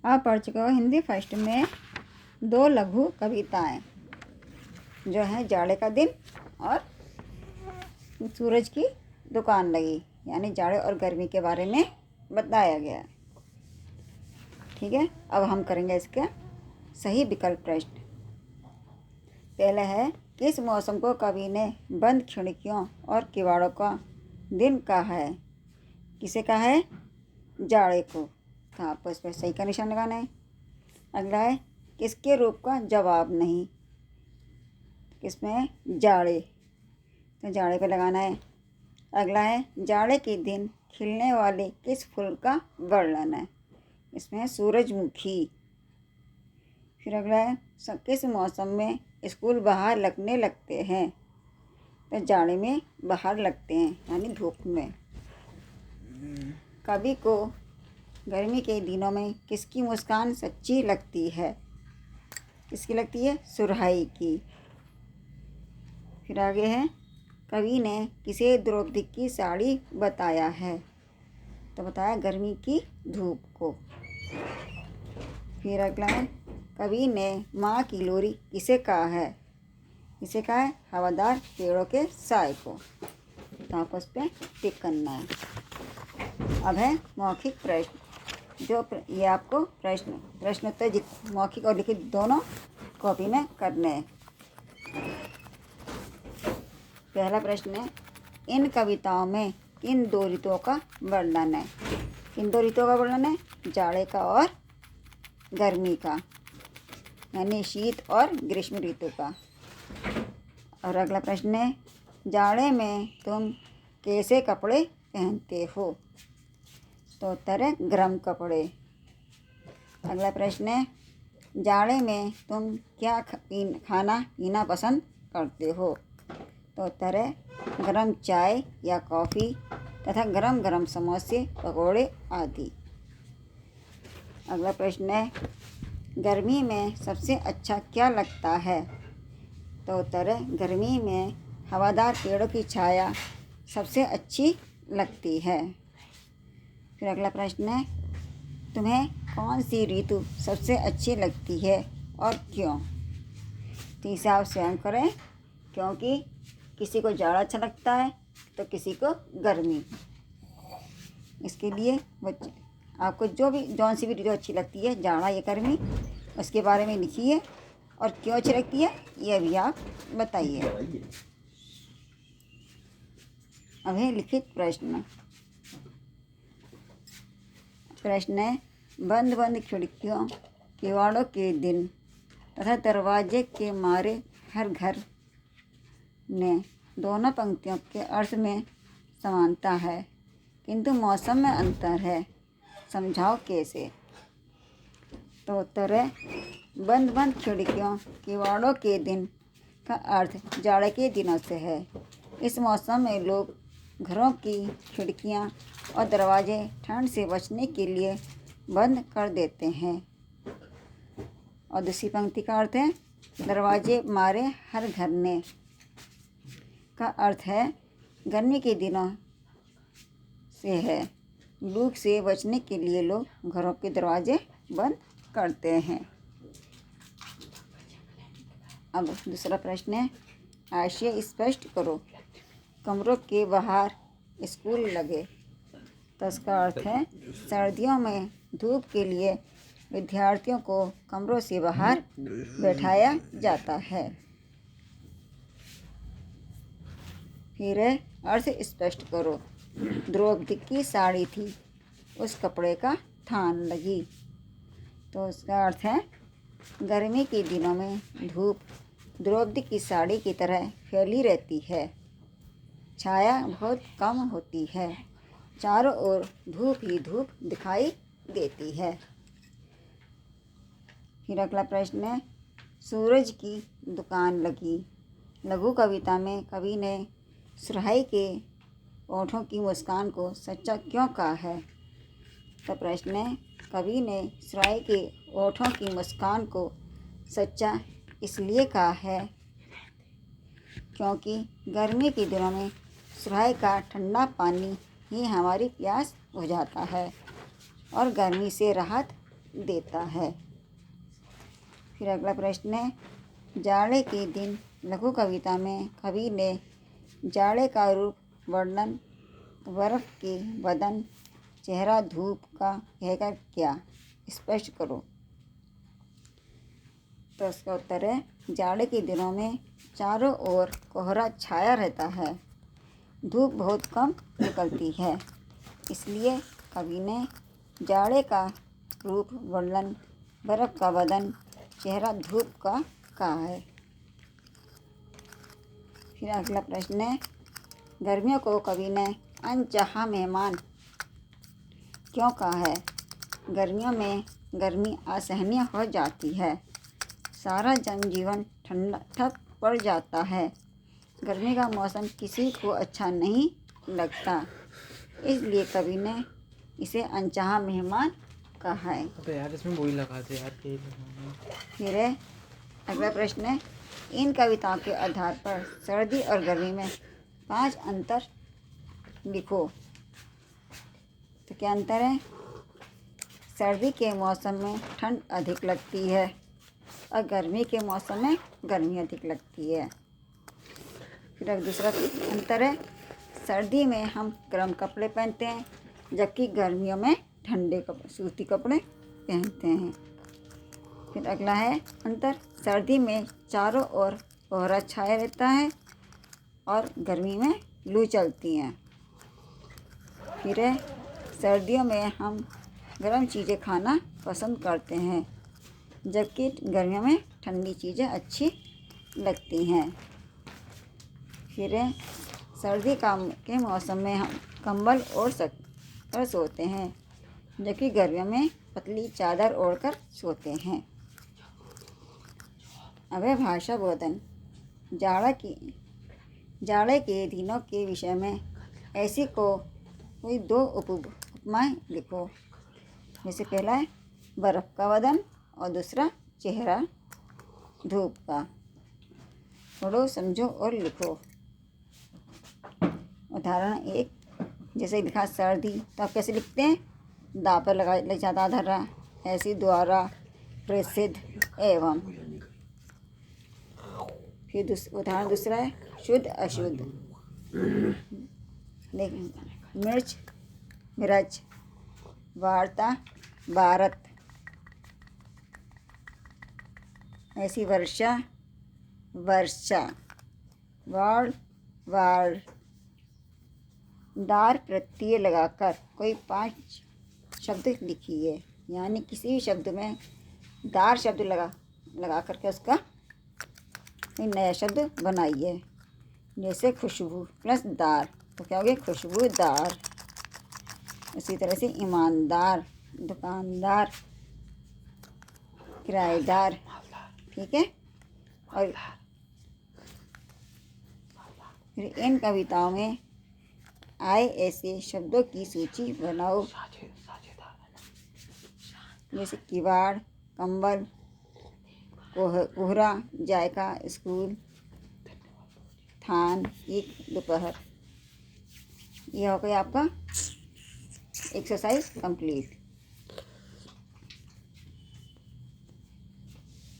आप पढ़ चुके हो हिंदी फर्स्ट में 2 लघु कविताएं जो हैं जाड़े का दिन और सूरज की दुकान लगी, यानी जाड़े और गर्मी के बारे में बताया गया। ठीक है, अब हम करेंगे इसका सही विकल्प प्रश्न। पहला है, किस मौसम को कवि ने बंद खिड़कियों और किवाड़ों का दिन कहा है? किसे कहा है? जाड़े को। तो आपको इस पर सही का निशान लगाना है। अगला है, किसके रूप का जवाब नहीं? किसमें? जाड़े, तो जाड़े पे लगाना है। अगला है, जाड़े के दिन खिलने वाले किस फूल का वर्णन है? इसमें सूरजमुखी। फिर अगला है, किस मौसम में स्कूल बाहर लगने लगते हैं? तो जाड़े में बाहर लगते हैं, यानी धूप में। कवि को गर्मी के दिनों में किसकी मुस्कान सच्ची लगती है? किसकी लगती है? सुरहाई की। फिर आगे है, कवि ने किसे द्रौपदी की साड़ी बताया है? तो बताया गर्मी की धूप को। फिर अगला है, कवि ने माँ की लोरी किसे कहा है? किसे कहा है? हवादार पेड़ों के साए को। तो आपको उस पर टिक करना है। अब है मौखिक प्रश्न, जो ये आपको प्रश्नोत्तर मौखिक और लिखित दोनों कॉपी में करने हैं। पहला प्रश्न है, इन कविताओं में किन 2 ऋतुओं का वर्णन है? किन 2 ऋतुओं का वर्णन है? जाड़े का और गर्मी का, यानी शीत और ग्रीष्म ऋतु का। और अगला प्रश्न है, जाड़े में तुम कैसे कपड़े पहनते हो? तो उत्तर है गर्म कपड़े। अगला प्रश्न है, जाड़े में तुम क्या खाना पीना पसंद करते हो? तो उत्तर है गरम चाय या कॉफ़ी तथा गरम गरम समोसे पकौड़े आदि। अगला प्रश्न है, गर्मी में सबसे अच्छा क्या लगता है? तो उत्तर है गर्मी में हवादार पेड़ों की छाया सबसे अच्छी लगती है। फिर अगला प्रश्न है, तुम्हें कौन सी ऋतु सबसे अच्छी लगती है और क्यों? तो इसे आप स्वयं करें, क्योंकि किसी को जाड़ा अच्छा लगता है तो किसी को गर्मी। इसके लिए आपको जौन सी भी ऋतु अच्छी लगती है, जाड़ा या गर्मी, उसके बारे में लिखिए और क्यों अच्छी लगती है यह भी आप बताइए। अब है लिखित प्रश्न। प्रश्न है, बंद बंद खिड़कियों किवाड़ों के दिन तथा दरवाजे के मारे हर घर ने दोनों पंक्तियों के अर्थ में समानता है, किंतु मौसम में अंतर है, समझाओ कैसे? तो उत्तर है, बंद बंद खिड़कियों किवाड़ों के दिन का अर्थ जाड़े के दिनों से है। इस मौसम में लोग घरों की खिड़कियां और दरवाजे ठंड से बचने के लिए बंद कर देते हैं। और दूसरी पंक्ति का अर्थ है, दरवाजे मारे हर घर ने का अर्थ है गर्मी के दिनों से है। लू से बचने के लिए लोग घरों के दरवाजे बंद करते हैं। अब दूसरा प्रश्न है, आशय स्पष्ट करो। कमरों के बाहर स्कूल लगे। तो इसका अर्थ है सर्दियों में धूप के लिए विद्यार्थियों को कमरों से बाहर बैठाया जाता है। फिर है, अर्थ स्पष्ट करो। द्रौपदी की साड़ी थी, उस कपड़े का थान लगी। तो इसका अर्थ है गर्मी के दिनों में धूप द्रौपदी की साड़ी की तरह फैली रहती है, छाया बहुत कम होती है, चारों ओर धूप ही धूप दिखाई देती है। फिर अगला प्रश्न है, सूरज की दुकान लगी। लघु कविता में कवि ने सुरहाई के ओठों की मुस्कान को सच्चा क्यों कहा है? तो प्रश्न है, कवि ने सुरहाई के ओठों की मुस्कान को सच्चा इसलिए कहा है क्योंकि गर्मी के दिनों में सुरहाई का ठंडा पानी ही हमारी प्यास बुझाता है और गर्मी से राहत देता है। फिर अगला प्रश्न है, जाड़े के दिन लघु कविता में कवि ने जाड़े का रूप वर्णन बर्फ के बदन चेहरा धूप का कहकर क्या, स्पष्ट करो। तो इसका उत्तर है, जाड़े के दिनों में चारों ओर कोहरा छाया रहता है, धूप बहुत कम निकलती है, इसलिए कवि ने जाड़े का रूप वर्णन बर्फ का बदन चेहरा धूप का कहा है। फिर अगला प्रश्न है, गर्मियों को कवि ने अनचाहा मेहमान क्यों कहा है। गर्मियों में गर्मी असहनीय हो जाती है, सारा जनजीवन ठप पड़ जाता है, गर्मी का मौसम किसी को अच्छा नहीं लगता, इसलिए कवि ने इसे अनचाहा मेहमान कहा है। तो यार इसमें वही लगा दे यार। फिर है अगला प्रश्न है, इन कविताओं के आधार पर सर्दी और गर्मी में 5 अंतर लिखो। तो क्या अंतर है। सर्दी के मौसम में ठंड अधिक लगती है और गर्मी के मौसम में गर्मी अधिक लगती है। फिर अब दूसरा अंतर है, सर्दी में हम गर्म कपड़े पहनते हैं जबकि गर्मियों में ठंडे सूती कपड़े पहनते हैं। फिर अगला है अंतर, सर्दी में चारों ओर कोहरा छाया रहता है और गर्मी में लू चलती है। फिर है, सर्दियों में हम गर्म चीज़ें खाना पसंद करते हैं जबकि गर्मियों में ठंडी चीज़ें अच्छी लगती हैं। फिर है, सर्दी के मौसम में हम कंबल ओढ़ कर सोते हैं जबकि गर्मियों में पतली चादर ओढ़कर सोते हैं। अब है भाषा बोधन। जाड़े के दिनों के विषय में ऐसी कोई 2 उपमाएं लिखो। जैसे पहला है बर्फ़ का बदन और दूसरा चेहरा धूप का। पढ़ो, समझो और लिखो। उदाहरण 1, जैसे लिखा सर्दी, तो आप कैसे लिखते हैं, दा पर लग जाता धरा, ऐसी द्वारा प्रसिद्ध एवं। फिर उदाहरण दूसरा है शुद्ध अशुद्ध, मिर्च मिर्च, वार्ता भारत, ऐसी वर्षा वर्षा, वार वार, दार प्रत्यय लगाकर कोई 5 शब्द लिखिए। यानी किसी भी शब्द में दार शब्द लगा करके उसका कोई नया शब्द बनाइए। जैसे खुशबू प्लस दार तो क्या हो गया, खुशबूदार। इसी तरह से ईमानदार, दुकानदार, किराएदार। ठीक है। और फिर इन कविताओं में आए ऐसे शब्दों की सूची बनाओ। जैसे किवाड़, कंबल, कोहरा, जायका, स्कूल, थान, एक, दोपहर। यह हो गया आपका एक्सरसाइज कंप्लीट।